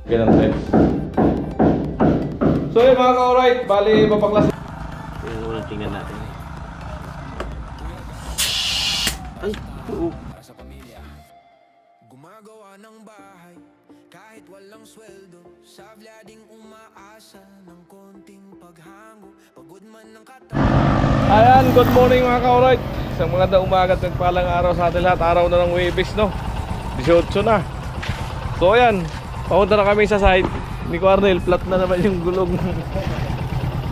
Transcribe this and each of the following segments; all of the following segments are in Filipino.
Ganun tayo. So yun mga ka-alright, bali mapaklas. Yung unang tingnan natin. Ay, oo. Sa pamilya, gumagawa ng bahay kahit walang sweldo, sabla ding umaasa ng konting paghango, pagod man ng katawan. Ayan, good morning mga ka-alright. Isang magandang umaga at nagpalang araw sa atin lahat. Araw na ng Webes, no? 18 na. So ayan, papunta na kami sa site ni Cornel. Flat na naman yung gulong.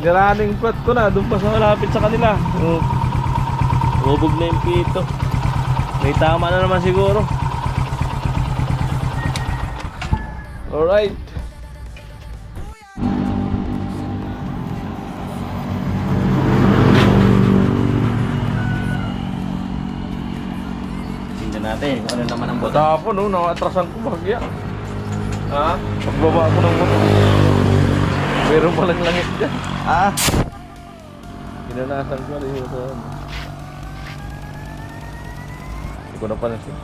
Niraning flat ko na, doon pa sa malapit sa kanila. Hubog na yung pito. May tama na naman siguro. Alright. Tingnan natin kung ano naman ang bota. Tapon, no? Nakatrasan ko bagya. Ha? Pagbaba ko ng motor. Meron palang langit dyan. Ah! Pinanasan ko na yun. Hindi ko napansin.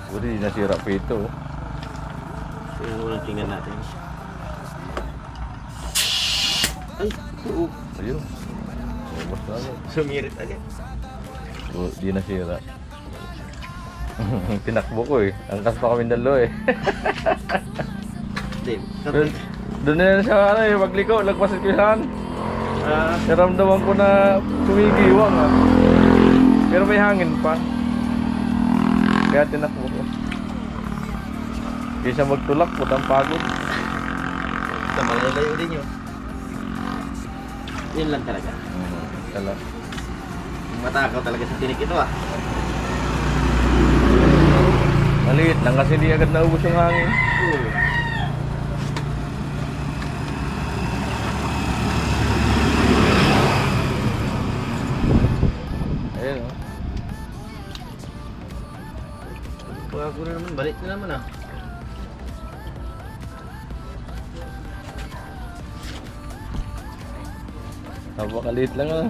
Buti di nasira pa ito. Yung unang tingnan natin. Ay, oo. Ayun. Ubus na agad. Sumirit agad. Di nasira. Tinakbo ko eh. Angkas pa kami dalo eh. Dave, Doon na siya ano eh. Pagliko, lagpasin ko yan. Naramdaman ko na tumigiwang ah. Pero may hangin pa. Kaya tinakbo ko. Kaysa magtulak, putang pagod. sa malalayo din yun. Yun lang talaga. Kala. Matakaw talaga sa tinik ito ah. Maliit lang kasi di agad naubos yung hangin. Ayun oh. Pagka ko na naman, balik na naman ah. Napakaliit lang ah.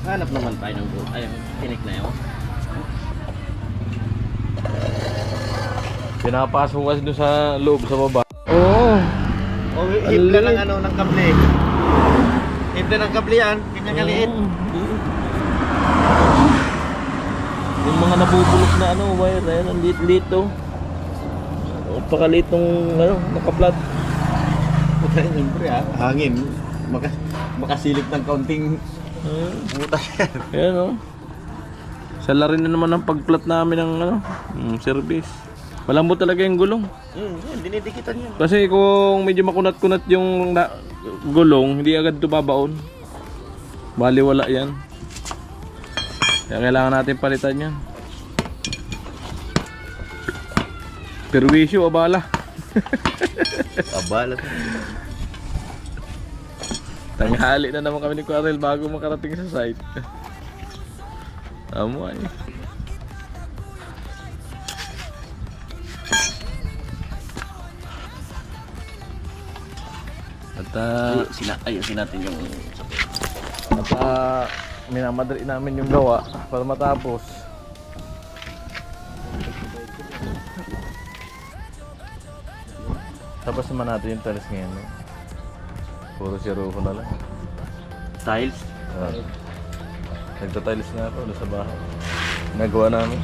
Hanap naman tayo ng ay, tinik na yun. Pinapasok kasi doon sa loob, sa baba. Oo. O, hipla ng ano, ng kable. Hipla ng kable yan, kanyang kaliit. Yung mga nabubulok na ano, wire, ayan, ang liit-liit to. Pakaliit nung ano, nakaplat. Siyempre ah, hangin. Makasilip ng kaunting butas yan. Ayan o. Sala rin na naman ang pagplat namin ng ano, service. Malambot talaga yung gulong. Yan, dinidikitan yan. Kasi kung medyo makunat-kunat yung gulong, hindi agad ito babaon. Baliwala yan. Kaya kailangan natin palitan yan. Perwisyo, abala. Abala. Tanghali na naman kami ni Quarel bago makarating sa site. Amo ay. At Ayusin natin yung minamadali namin yung gawa para matapos. Tapos naman natin yung tiles ngayon. No? Puro siruho na lang. tiles. Nagtatiles na ako doon sa bahay. Nagawa namin.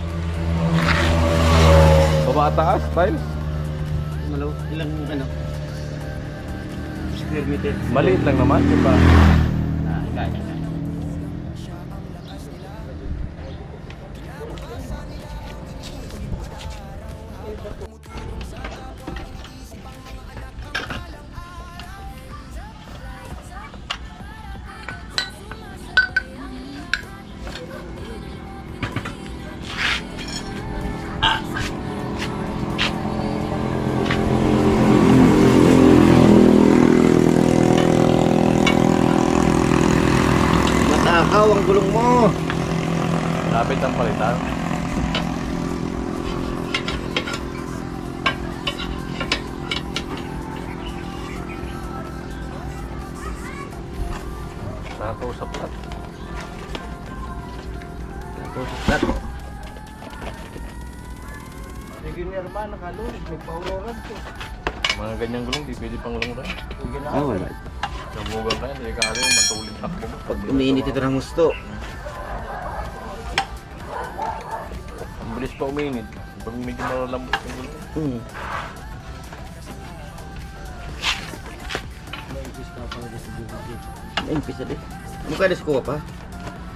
Baba at taas, tiles. Malaw, ilang ano? Square meter. Maliit lang naman, di ba? Kaya. trabaho ang gulong mo. Lapit ang palitan. Nakausap lahat. Tusok. Sige ni Arman, nakalunig. May pauloran to. Mga ganyang gulong, di pwede pang lumuran. Ah, wala. Nabugan ka yan, hindi ka rin matulid takbo mo. Pag umiinit ito ng gusto. Ang bilis pa uminit. Pag medyo malalambot yung gulong. Ay, pisa din. Ano kaya ko pa?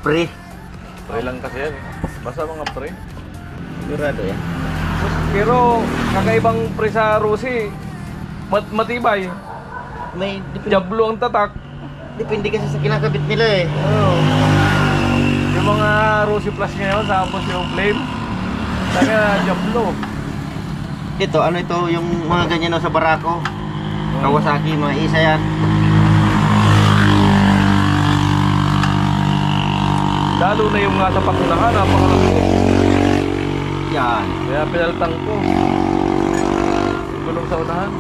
Pre. Pre lang kasi yan. Basta mga pre. Sigurado yan. Pero kakaibang pre sa Rusi, matibay. May Diablo ang tatak. depende kasi sa kinakabit nila eh. Oh. Yung mga Rusi Plus ngayon, tapos yung Flame. Saka Diablo. Ito, ano ito, yung mga ganyan sa barako. Kawasaki, mga isa yan. Lalo na yung nasa pakunahan, napakalaki. Yan. Kaya pinaltang ko. Yung gulong sa unahan.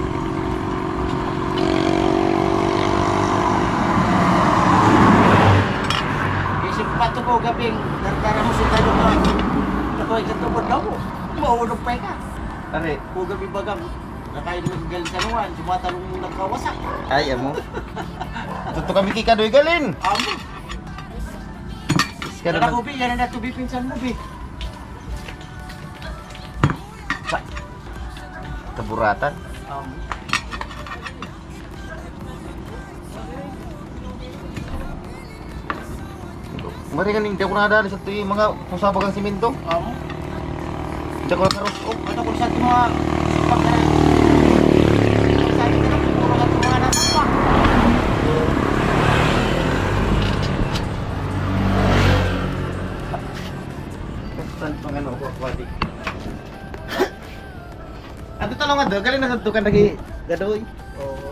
Isip pa ito ko, gabing. Nagkara mo sa tayo mo. Ako ay katubod daw mo. Maunong pa ka. Tari. Kung gabi bagang. Nakain mo galing sa nuwan. Sumatalong mo nagkawasak. Ay, amo. Ito kami kikadoy galin. Amo. Yan na kubi, yan na tubi pinsan mo, bi. Kaburatan. Mari kan hindi ako nadali sa tuwi mga pusabagang simento. Hindi ko nakaros. Oh, ito kung sa mga pagkain. Sa akin na puro ka mga nasapa. Saan pang ano ko kwadi. Ato talong ado, galing na sa tukan lagi gadoy. Oo.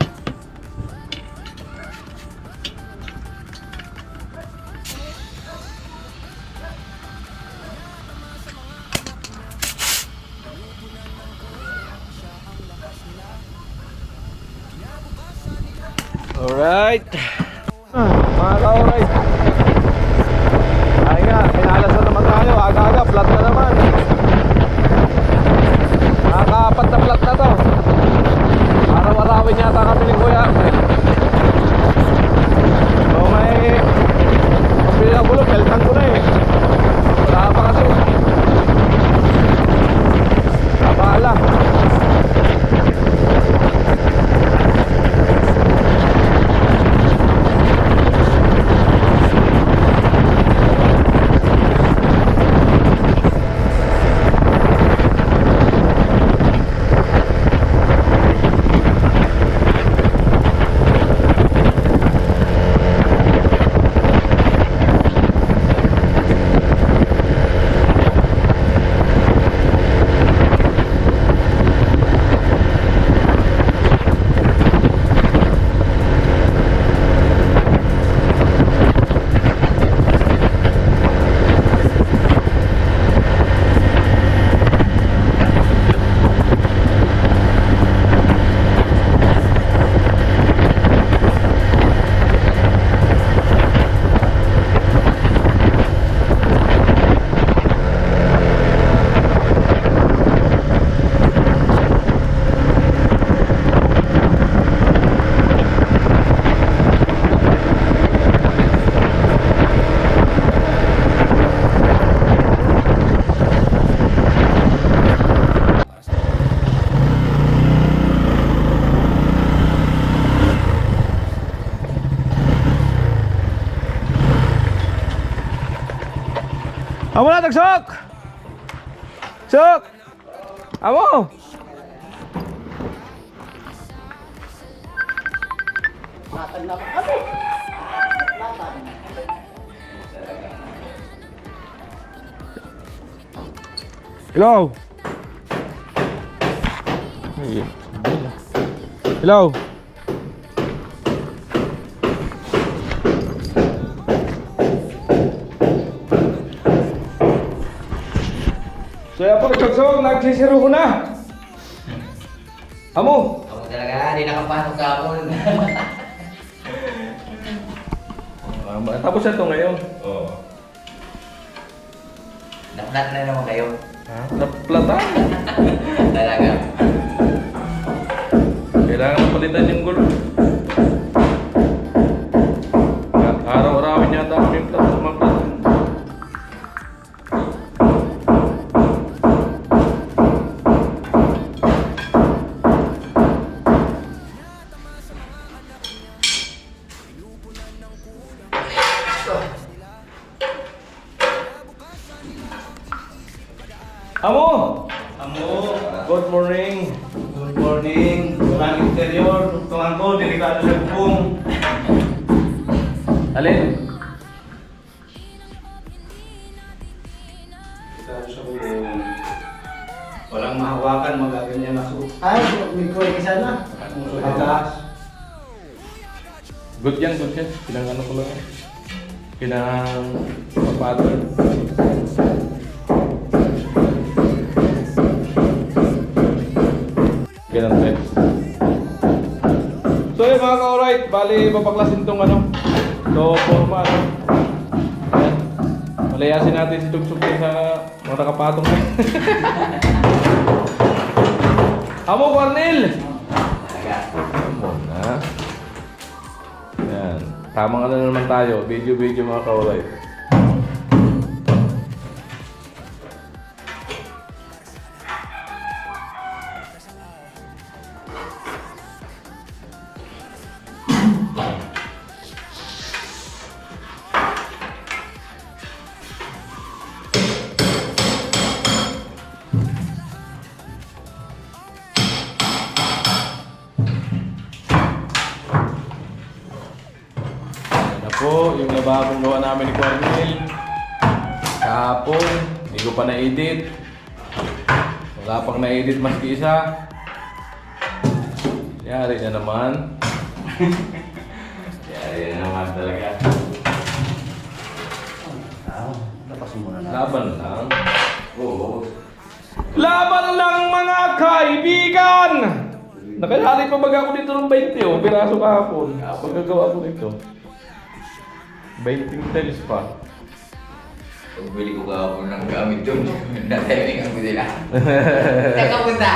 Alright. Mga ka-alright. Ay nga, pinalas na naman tayo. Aga-aga, flat na naman. Nakaka-apat na flat na to. Araw-arawin yata kami ni Kuya. So may pabili ng gulong, peltang ko na eh. Wala pa kasi. Kapaala. Amo na tagsok! Sok! Amo! Hello! Hello! So yan po, Chogsog, nagsisiruho na. Amo. Ako talaga, di nakapasok ka ako. Tapos na ito ngayon. Oo. Naplat na naman kayo. Ha? Naplatan. Talaga. Kailangan palitan yung gulo. Araw-arawin yata kami yung maplatan. Amo! Amo, Good morning. good morning. Walang interior. Tungan ko, delikado sa bubong. Alin? Delikado sa bubong. Walang mahawakan, magaganyan na suot. Ay, may kuwi isa na. Mataas. Good yan, good yan. Pinang ano ko lang. Pinang pattern. Ganun tayo. So yun mga ka-alright, bali papaklasin tong ano. So forma ano. Ayan. Malayasin natin si Tugsog sa mga nakapatong na. Amo Cornel! Amo na. Ayan. Tamang ano naman tayo. Video mga ka-alright. Po, yung lababong gawa namin ni Cornel kahapon, hindi ko pa na-edit. Wala pang na-edit maski isa. Yari na naman. Yari na naman talaga. Lapas muna na. Laban lang. Oo. Laban lang mga kaibigan! Nakayari pa baga ako dito ng 20 oh, piraso kahapon. Pagkagawa ko nito. 20 tiles pa. Pagbili ko kahapon ng gamit doon, natiming ako sila. Teka punta!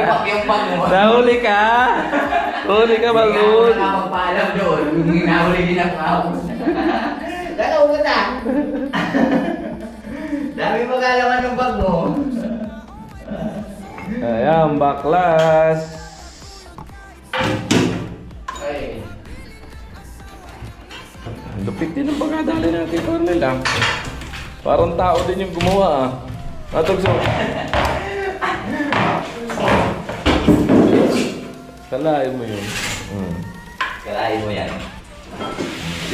Pag yung bag mo. Nahuli ka! Huli ka, Hindi Balun! ako nakapagpaalam doon. Nahuli din ako kahapon. Teka punta! Dami magalaman ng bag mo. Ayan, baklas! Ay. Lupit din ang pagkadali natin, Cornel ah. Parang tao din yung gumawa ah. Natugso. Kalahin mo yun. Kalahin mo yan.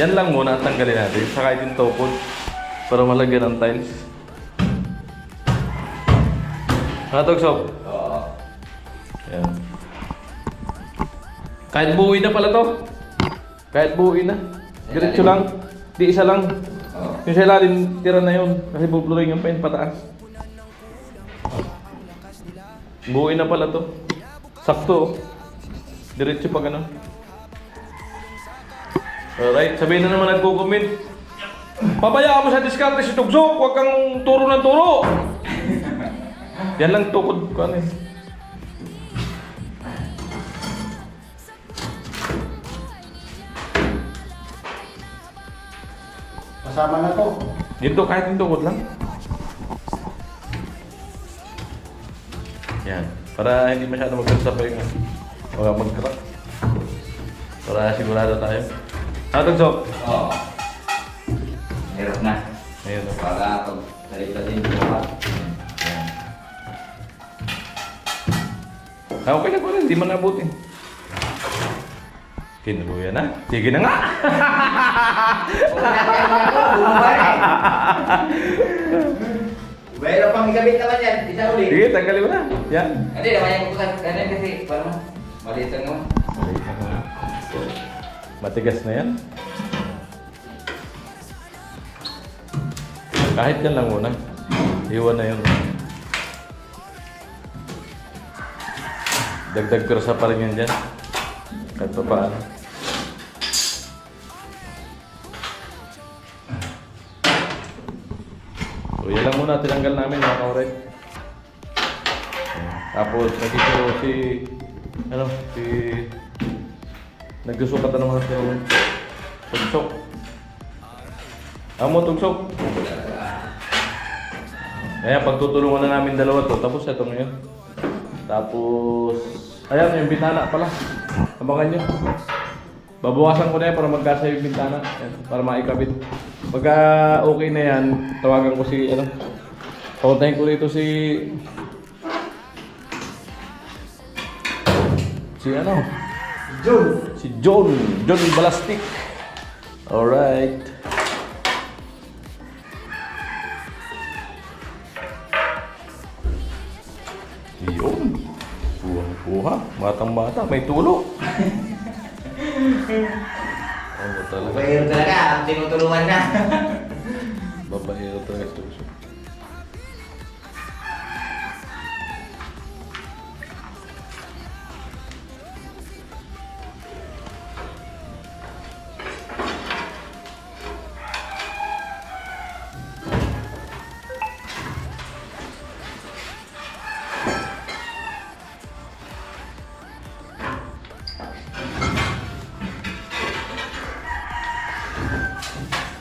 Yan lang muna ang tanggalin natin. Saka yung topod. Para malagyan ng tiles. Natugso. Oo. Yan. Kahit buuin na pala to. Kahit buuin na. Diretso lang. Di isa lang. Oo. Yung sa ilalim, tira na yun. Kasi bubluring yung pain pataas. Buuin na pala to. Sakto. Oh. Diretso pa ganun. Alright, sabihin na naman nagko-comment. Pabayaan mo sa diskarte si Tugsok. Huwag kang turo ng turo. Yan lang tukod ko ano eh. Kasama na to. Dito kahit yung tukod lang. Yan. Para hindi masyado magkasapay nga. Huwag mag-crack. Para sigurado tayo. Tugsok. Oo. Hirap na. Ayun. Para pag salita-salita din mo pa. Yan. Okay na po rin, hindi man nabutin. Kinuluyan na. Sige na nga! Mayroon pang gamit naman yan. Isa ulit. Sige, tanggalin mo na. Yan. Hindi naman yung bukas. Ganun kasi parang maliit lang naman. Matigas na yan. Kahit yan lang muna. Iwan na yun. Dagdag kursa pa rin yun dyan. Kahit pa paano. So yan lang muna tinanggal namin mga kaurek. Tapos nagkito nagsusukat na naman sa tugsok. Amo tugsok. Kaya pagtutulungan na namin dalawa to, tapos ito ngayon. Tapos, ayan yung bintana pala. Abangan nyo. Babawasan ko na yan para magkasa yung bintana. Ayan, para maikabit. Pagka okay na yan, tawagan ko si, pakuntahin ko dito si John! Si John Balastik. Alright. Yun. Buha. Batang-bata. May tulo. Ano talaga? Babaero talaga, ang tinutulungan na. Babaero talaga ito.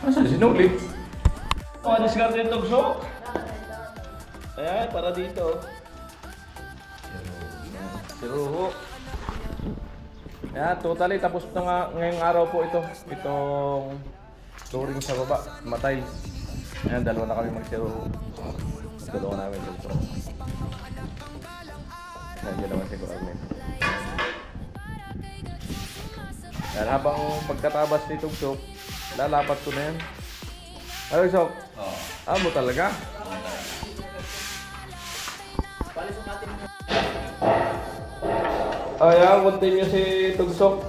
Asa sinuli? Oh, discard yung tugsok. Ayan, para dito. Siruho. Ayan, totally tapos na nga ngayong araw po ito. Itong flooring sa baba, matay. Ayan, dalawa na kami magsiruho. Dalawa namin dito. Ayan, dyan naman si Kuarmen. Ayan, habang pagkatabas ni tugsok, lalapat ko na yan. Ano, Sok? Oo. Amo talaga? Ayan, continue si Tugsok.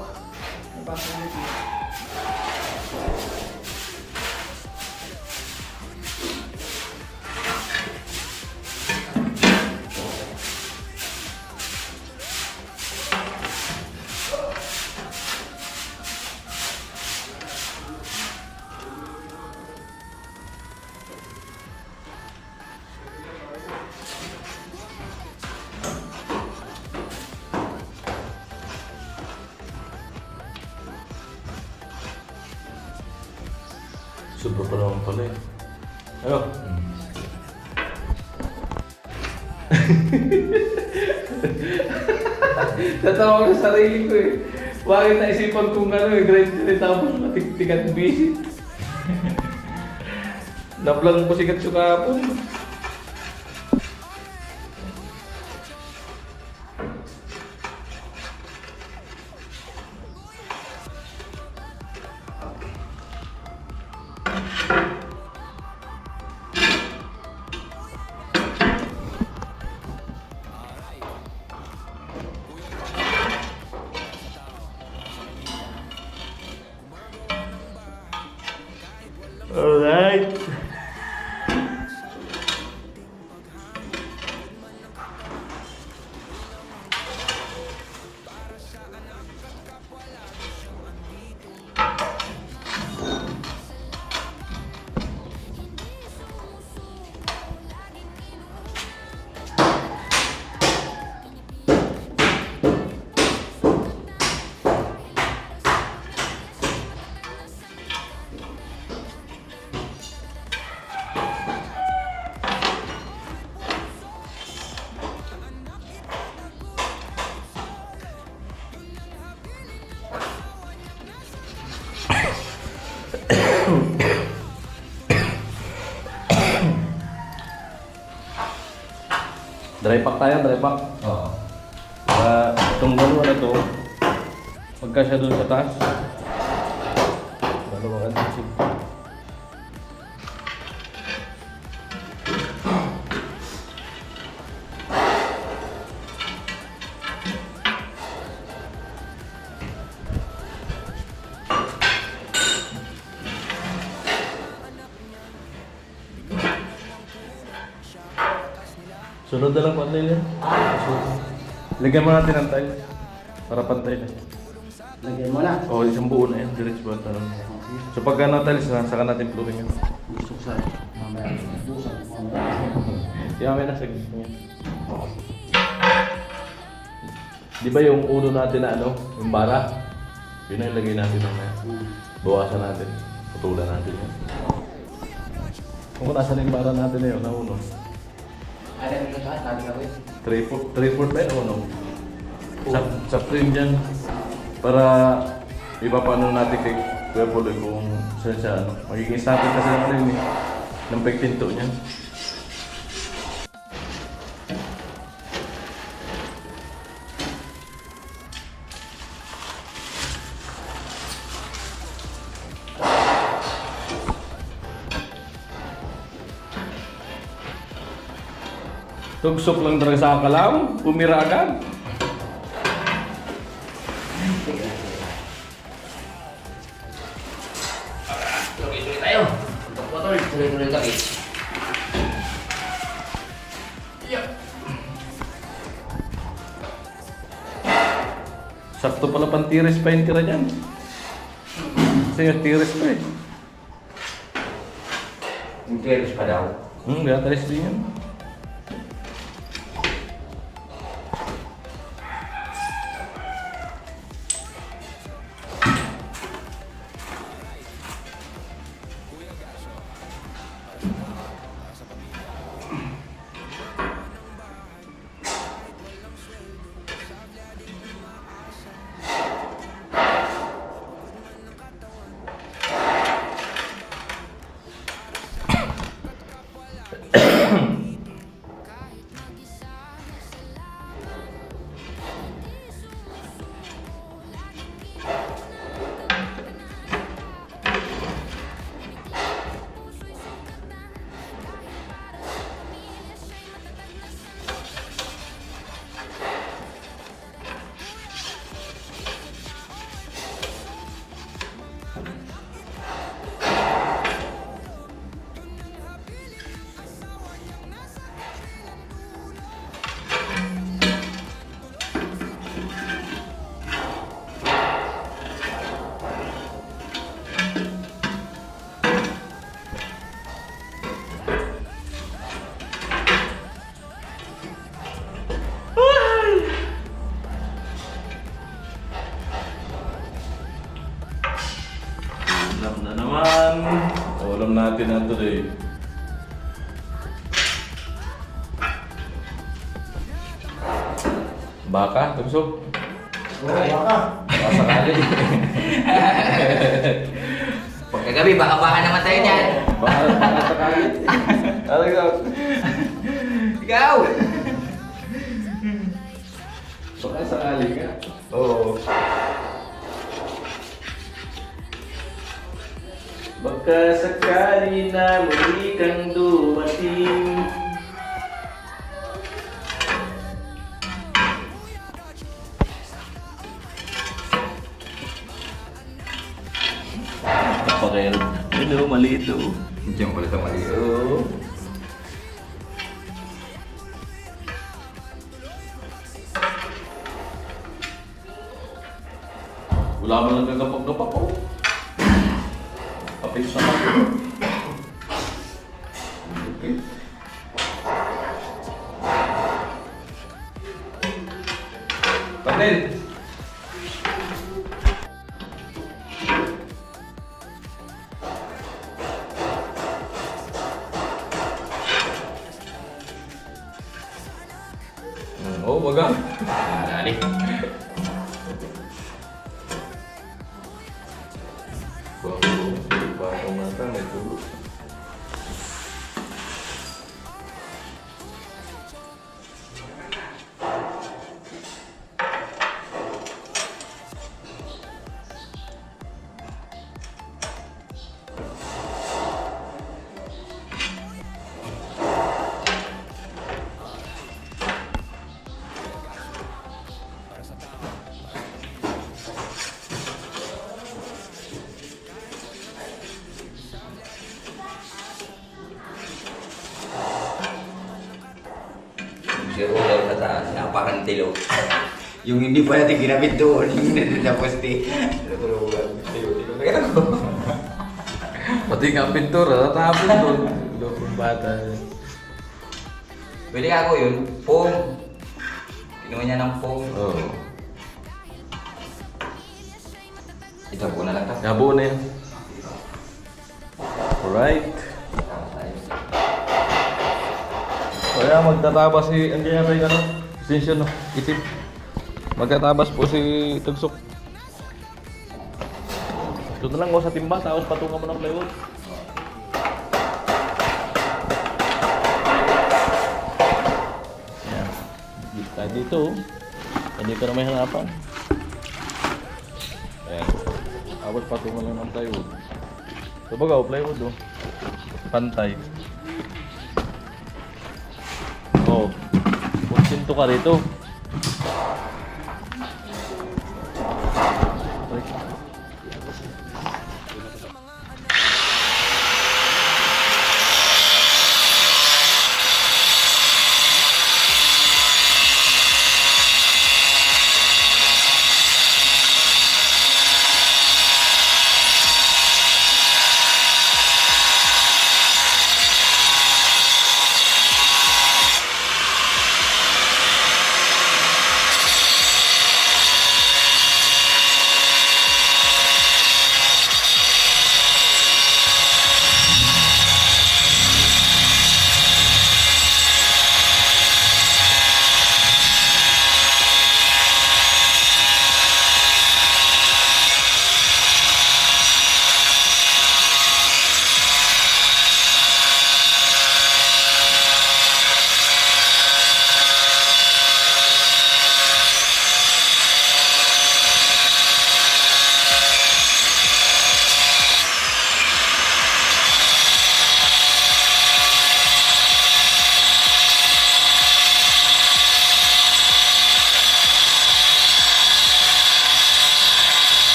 Sobra pa naman pala eh. Ano? Tatawa ko sa sarili ko eh. Bakit naisipan kong grind tapos matiktikan busy. Naplang ko sikat sa kapon. Alright. Dry pack tayo, dry pack. Oo. Para itong dalawa na to, magkasya doon sa taas. Dalawa ka din. Sunod na lang pantay yan. Lagyan mo natin ng tile. Para pantay na. Lagyan mo na. Oo, isang buo na yan. Diretso ba ito? So pagka na-tiles na, saka natin plurin yun. Busok sa mamaya. Busok mamaya. Yung may nasa gusto niya. Di ba yung ulo natin na ano, yung bara? Yun ang ilagay natin na bawasan natin. Putulan natin yun. Kung nasa yung bara natin na yun, na uno. Ada yang kita sabi gawin. 3/4 ba yun, uno? Sa frame dyan. Para ipapano natin kay Kuya Puloy kung saan siya ano. Magiging starter kasi ng ano yun eh. Ng pagpinto niya. Tugsok lang talaga sa kalam, pumira agad. Tuloy-tuloy tayo. Untuk motor, tuloy-tuloy kami. Sakto pala pang tiris pa yung tira dyan. Kasi yung tiris pa eh. Interos pa daw. Gatalis din yan. Ulam na naman. Ulam natin na today. Baka, tugsok. Baka. Baka sakali. Pagkagabi, baka naman tayo dyan. Baka sakali. Talaga. Ikaw! Baka sakali ka. Oo. Baka sakali na muli kang dumating. Napakairap. Ano, maliit o. Diyan pala sa mali. Oo. Wala mo lang gagapag-gapak o. Kapit sa mga. Okay. Patil! Oh, baga. Dali. Bago mata, may tulog. Si Roller na sa sinapakan tilo. Yung hindi pa natin ginamit doon, yung nandun na poste. Natulungan. Tilo-tilo na yan ako. Pati nga pintura, natapon doon. Lokong bata. Bili ako yun, foam. Kinuha niya ng foam. Oo. Ito po na lang to. Nabuo na yan. Alright. Kaya magtatapos si, ang kaya tayo ano? Extension no? Itim. Magtatapos po si Tugsok. Ito na lang mo sa timba, tapos patungan mo ng plywood. Yan. Dito. Dito na may hanapan. Ayan. Tapos patungan lang ng plywood. Ito baga, plywood oh. Pantay. Oh. Punsinto ka rito.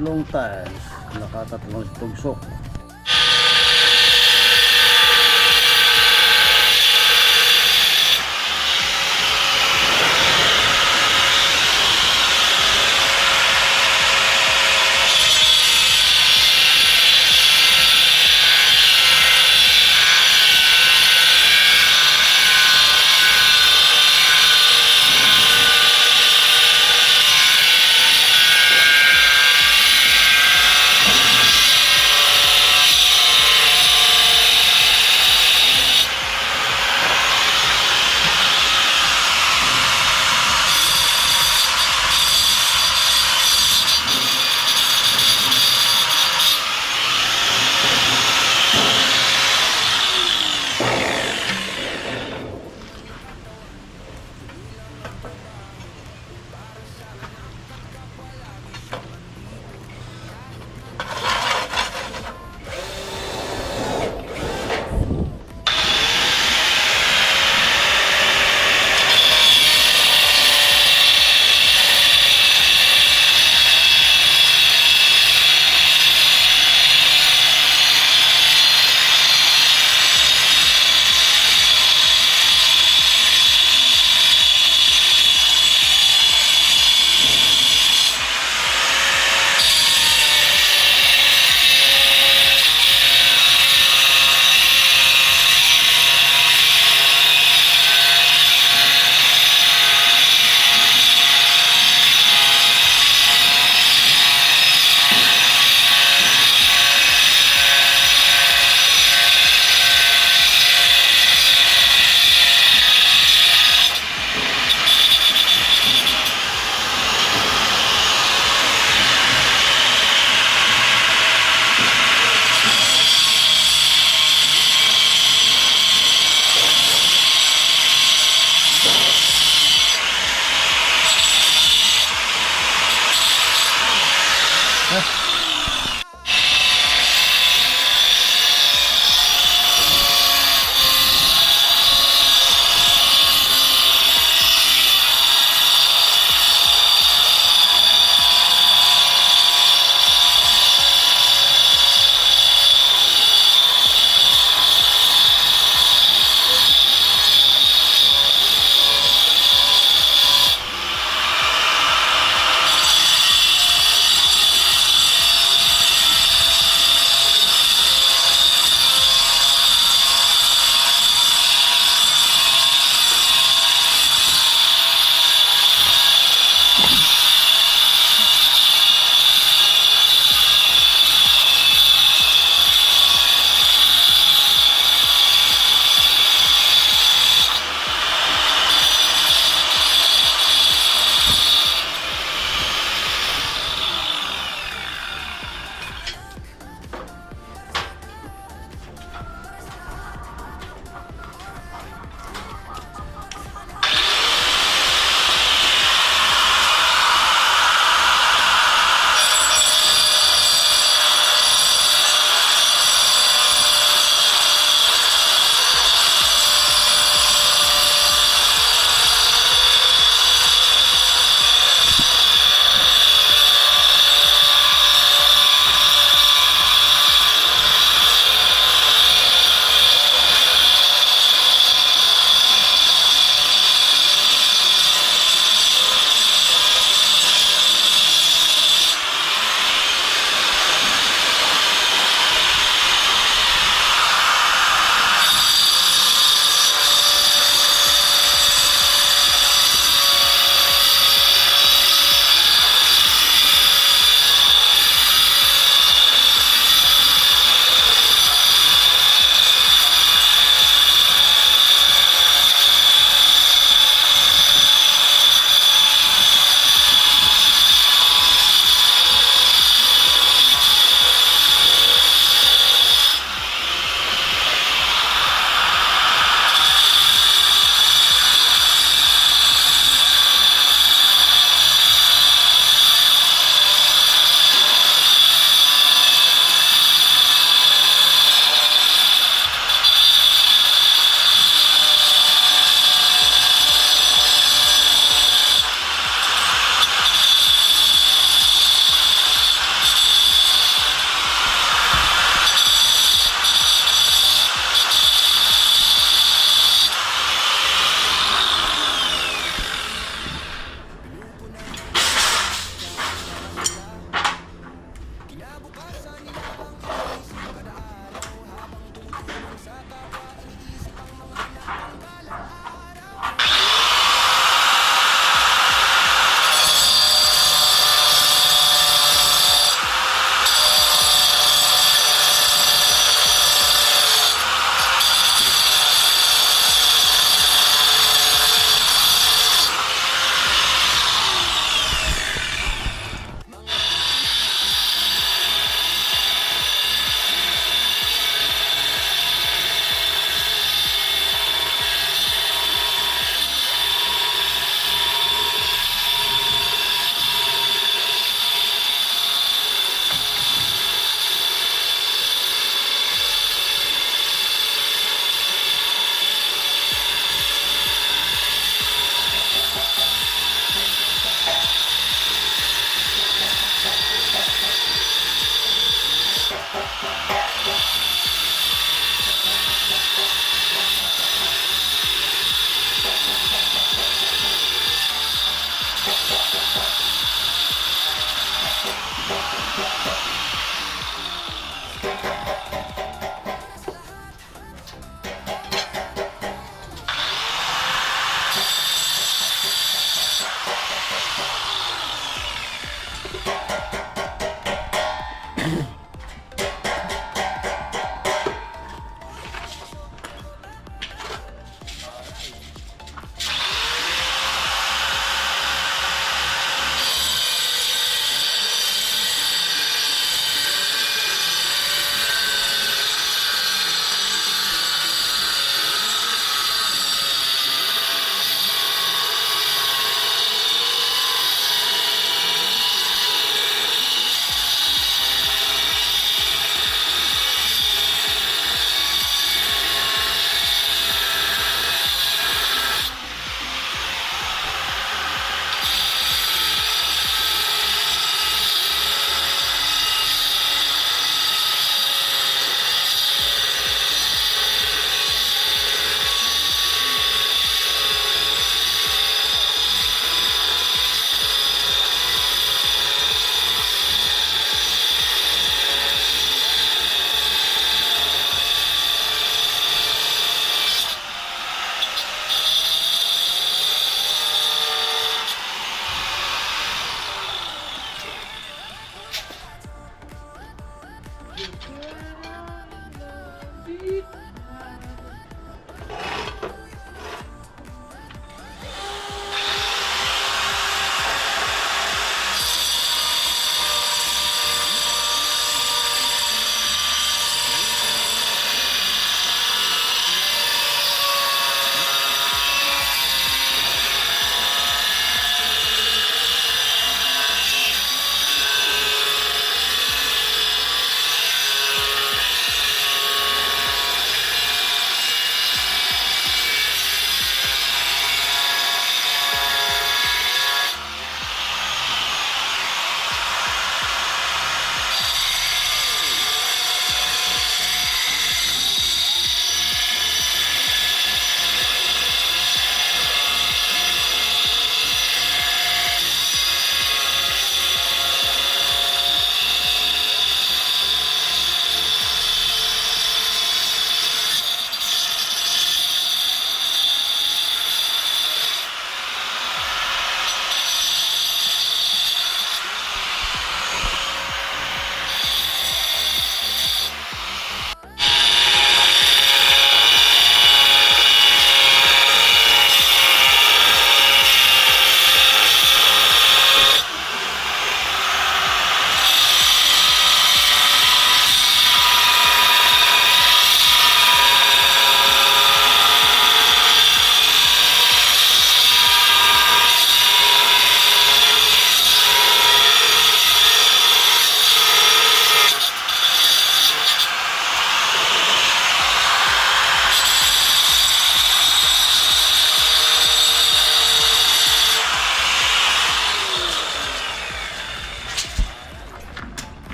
tatlong tiles, nakatatlong tugsok.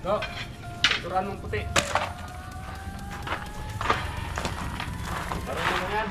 No, turan mong puti. Parang mo yan.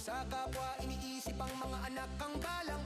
Sa kapwa, iniisip ang mga anak ang balang